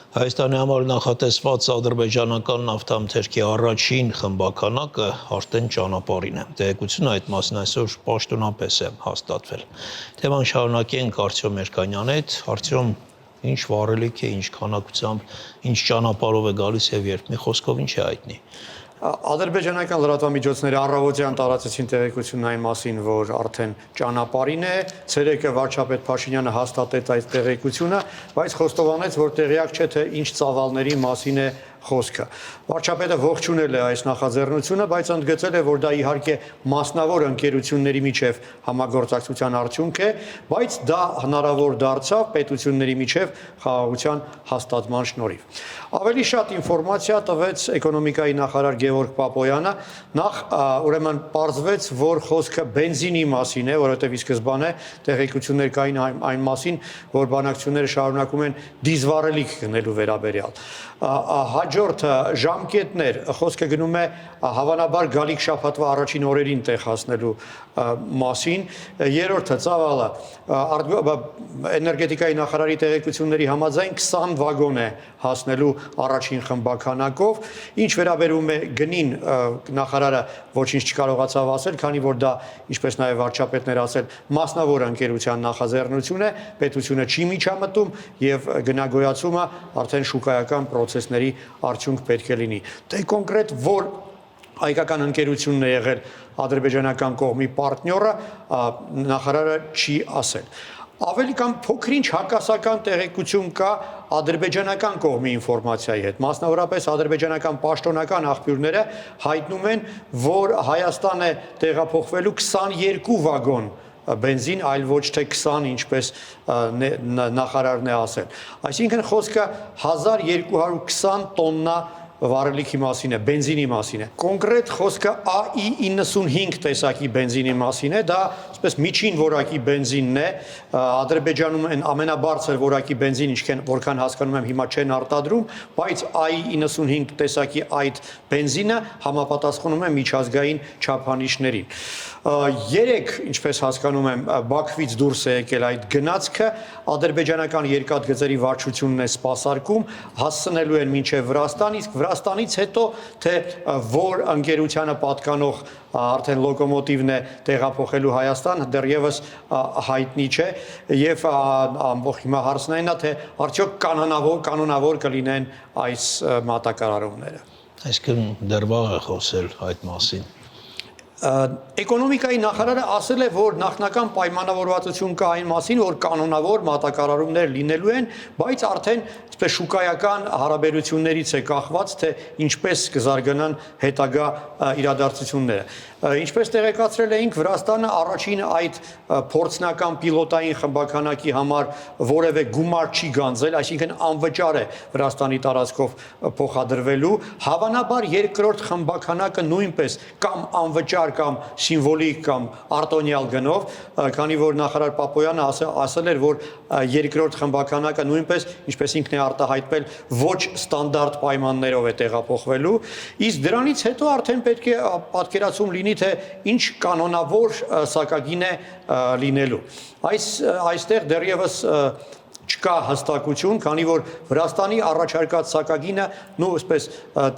Հայաստանի համար նախատեսված ադրբեջանական նավթամթերքի առաջին խմբականակը արդեն ճանապարհին է։ Տեղեկությունը այդ մասին այսօր պաշտոնապես է հաստատվել։ Թեման շարունակենք Արտյոմ Երկանյանի հետ։ Արտյոմ, ինչ վառելիք է, ինչ քանակությամբ, ինչ ճանապարհով է գալիս եւ երբ մի խոսքով ինչ է հայտնի։ Ադրբեջանական լրատվամիջոցները առավոտյան տարածեցին տեղեկությունն այն մասին, որ արդեն ճանապարհին է, ցերեկը վարչապետ Փաշինյանը հաստատեց այդ տեղեկությունը, բայց խոստովանեց, որ տեղյակ չէ, թե ինչ ծավալների մասին է խոսքը։ Վարչապետը ողջունել է այս նախաձեռնությունը, բայց ընդգծել է, որ դա իհարկե մասնավոր ընկերությունների միջև համագործակցության արդյունք է, բայց դա հնարավոր դարձավ պետությունների միջև խաղաղության հաստատման շնորհիվ։ Ավելի շատ ինֆորմացիա տվեց էկոնոմիկայի նախարար Գևորգ Պապոյանը, նախ ուրեմն պարզվեց, որ խոսքը բենզինի մասին է, որովհետև ի սկզբանե տեղեկություններ կային այն մասին, որ բանակցությունները շարունակում են դիզվառելիք գնելու վերաբերյալ։ Հաջորդ ժամկետներ, խոսքը գնում է հավանաբար գալիք շաբաթվա առաջին օրերին տեղ հասնելու մասին, երրորդը ծավալը էներգետիկայի նախարարի տեղեկությունների համաձայն 20 վագոն է հասնելու առաջին խմբականակով, ինչ վերաբերում է գնին, նախարարը ոչինչ չկարողացավ ասել, քանի որ դա, ինչպես նաև վարչապետներ ասել, մասնավոր ընկերության նախաձեռնություն է, պետությունը չի միջամտում եւ գնագոյացումը արդեն շուկայական process-ների արդյունք պետք է լինի։ Դե կոնկրետ որ հայկական ընկերությունն է եղել ադրբեջանական կողմի պարտները, նախարարը չի ասել։ Ավելի կամ փոքրինչ հակասական տեղեկություն կա ադրբեջանական կողմի ինֆորմացիայի հետ։ Մասնավորապես ադրբեջանական պաշտոնական աղբյուրները հայտնում են, որ Հայաստան է տեղափոխվելու 22 վագոն բենզին, այլ ոչ թե 20, ինչպես նախարարն է ասել։ Այսինքն խոսքը 1220 տոննա վառելիքի մասին է, բենզինի մասին է։ Կոնկրետ խոսքը AI-95 տեսակի բենզինի մասին է, դա այսպես միջին որակի բենզինն է, Ադրբեջանում են ամենաբարձր որակի բենզին, որքան հասկանում եմ հիմա չեն արտադրում, բայց AI-95 տեսակի այդ բենզինը համապատասխանում է միջազգային չափանիշներին։ Երեք, ինչպես հասկանում եմ, Բաքվից դուրս է եկել այդ գնացքը, ադրբեջանական երկաթգծերի վարչությունն է սպասարկում, հասցնելու են մինչև Վրաստան, իսկ Վրաստանից հետո թե որ ընկերությանը պատկանող արդեն լոկոմոտիվն է տեղափոխելու Հայաստան, դեռևս հայտնի չէ եւ ամբողջ հիմա հարցն այնա թե արդյոք կանոնավոր կլինեն այս մատակարարումները։ Այսինքն դեռ վաղ է խոսել այդ մասին։ Էկոնոմիկայի նախարարը ասել է, որ նախնական պայմանավորվածություն կա այն մասին, որ կանոնավոր մատակարարումներ լինելու են, բայց արդեն այսպես շուկայական հարաբերություններից է կախված, թե ինչպես կզարգանան հետագա իրադարձությունները։ Ինչպես տեղեկացրել էինք, Վրաստանը առաջին այդ փորձնական պիլոտային խմբականակի համար որևէ գումար չի գանձել, այսինքն անվճար է Վրաստանի տարածքով փոխադրվելու, հավանաբար երկրորդ խմբականակը նույնպես կամ անվճար կամ սիմվոլիկ կամ արտոնյալ գնով, քանի որ նախարար Պապոյանը ասել էր, որ երկրորդ խմբականակը նույնպես, ինչպես ինքն է արտահայտվել, ոչ ստանդարտ պայմաններով է տեղափոխվելու, իսկ դրանից հետո արդեն պետք է պատկերացում լինի, թե ինչ կանոնավոր սակագին է լինելու։ Այստեղ դեռևս չկա հստակություն, քանի որ Վրաստանի առաջարկած սակագինը այսպես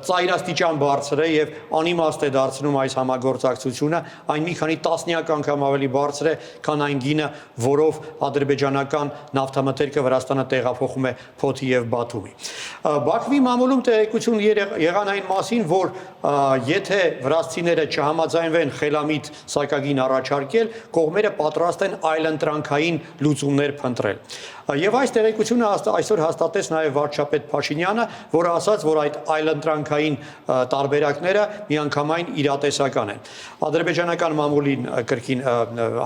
ծայրաստիճան բարձր է եւ անիմաստ է դարձնում այս համագործակցությունը, այն մի քանի տասնյակ անգամ ավելի բարձր է, քան այն գինը, որով ադրբեջանական նավթամթերքը Վրաստանը տեղափոխում է Փոթի եւ Բաթումի։ Բաքվի մամուլում տեղեկություն եղան այն մասին, որ եթե վրացիները չհամաձայնվեն խելամիտ սակագին առաջարկել, կողմերը պատրաստ են այլընտրանքային լուծումներ փնտրել։ Եվ այս տեղեկությունը այսօր հաստատեց նաև վարչապետ Փաշինյանը, որը ասաց, որ այդ այլընտրանքային տարբերակները միանգամայն իրատեսական են։ Ադրբեջանական մամուլին կրկին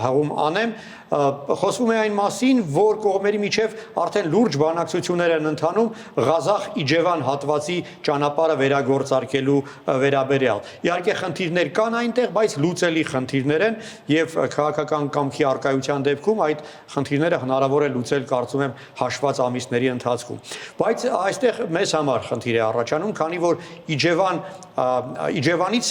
հաղում անեմ, խոսվում է այն մասին, որ կողմերի միջև արդեն լուրջ բանակցություններ են ընթանում Ղազախ-Իջևան հատվածի ճանապարհը վերագործարկելու վերաբերյալ։ Իհարկե խնդիրներ կան այնտեղ, բայց լուծելի խնդիրներ են եւ քաղաքական կամքի արկայության դեպքում այդ խնդիրները հնարավոր է լուծել, կարծում եմ, հաշված ամիսների ընթացքում։ Բայց այստեղ մեզ համար խնդիր է առաջանում, քանի որ Իջևանից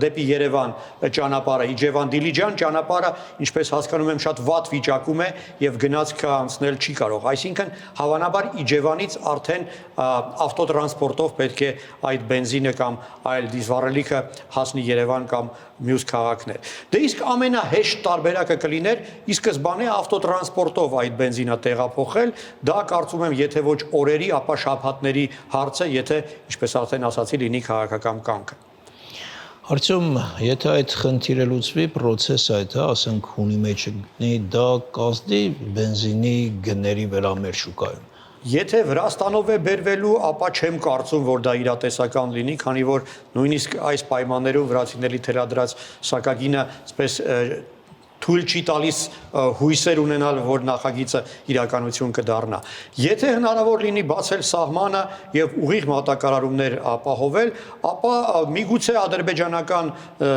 դեպի Երևան ճանապարհը, Իջևան-Դիլիջան ճանապարհը, ինչպես հասկանում եմ, շատ շատ վատ վիճակում է եւ գնացքը անցնել չի կարող։ Այսինքն հավանաբար Իջևանից արդեն ավտոտրանսպորտով պետք է այդ բենզինը կամ այլ դիզվառելիքը հասնի Երևան կամ մյուս քաղաքներ։ Դե իսկ ամենահեշտ տարբերակը կլիներ ի սկզբանե ավտոտրանսպորտով այդ բենզինը տեղափոխել, դա կարծում եմ եթե ոչ օրերի, ապա շաբաթների հարց է, եթե ինչպես արդեն ասացի, լինի քաղաքական կանգ։ Արդյոք եթե այդ խնդիրը լուծվի, process-ը այդ, ասենք հունի մեջ գտնի, դա կազդի բենզինի գների վերամեր շուկայում։ Եթե Վրաստանով է բերվելու, ապա չեմ կարծում, որ դա իրատեսական լինի, քանի որ նույնիսկ այս պայմաններում վրացիների թելադրած սակագինը այսպես թույլ չի տալիս հույսեր ունենալ, որ նախագիծը իրականություն կդառնա։ Եթե հնարավոր լինի բացել սահմանը եւ ուղիղ մատակարարումներ ապահովել, ապա միգուցե ադրբեջանական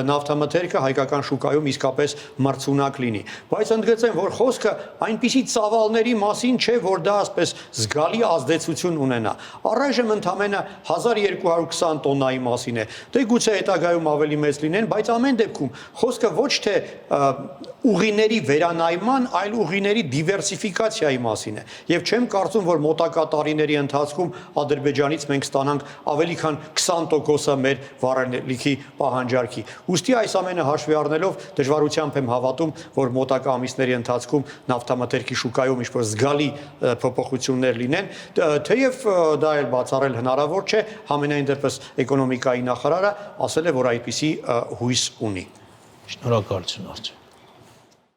նավթամթերքը հայկական շուկայում իսկապես մրցունակ լինի։ Բայց ընդգծեմ, որ խոսքը այնպիսի ծավալների մասին չէ, որ դա ասպես զգալի ազդեցություն ունենա։ Առայժմ ընդամենը 1220 տոննայի մասին է։ Դե գուցե հետագայում ավելի մեծ լինեն, բայց ամեն դեպքում խոսքը ոչ թե ուղիների վերանայման, այլ ուղիների դիվերսիֆիկացիայի մասին է։ Եվ չեմ կարծում, որ մոտակա տարիների ընթացքում Ադրբեջանից մենք ստանանք ավելի քան 20%-ը մեր վառելիքի պահանջարկի։ Ուստի այս ամենը հաշվի առնելով դժվարությամբ եմ հավատում, որ մոտակա ամիսների ընթացքում նավթամթերքի շուկայում ինչ-որ զգալի փոփոխություններ լինեն, թեև դա էլ բացառել հնարավոր չէ, համենայն դեպս էկոնոմիկայի նախարարը ասել է, որ այդպիսի հույս ունի։ Շնորհակալություն, Արծու։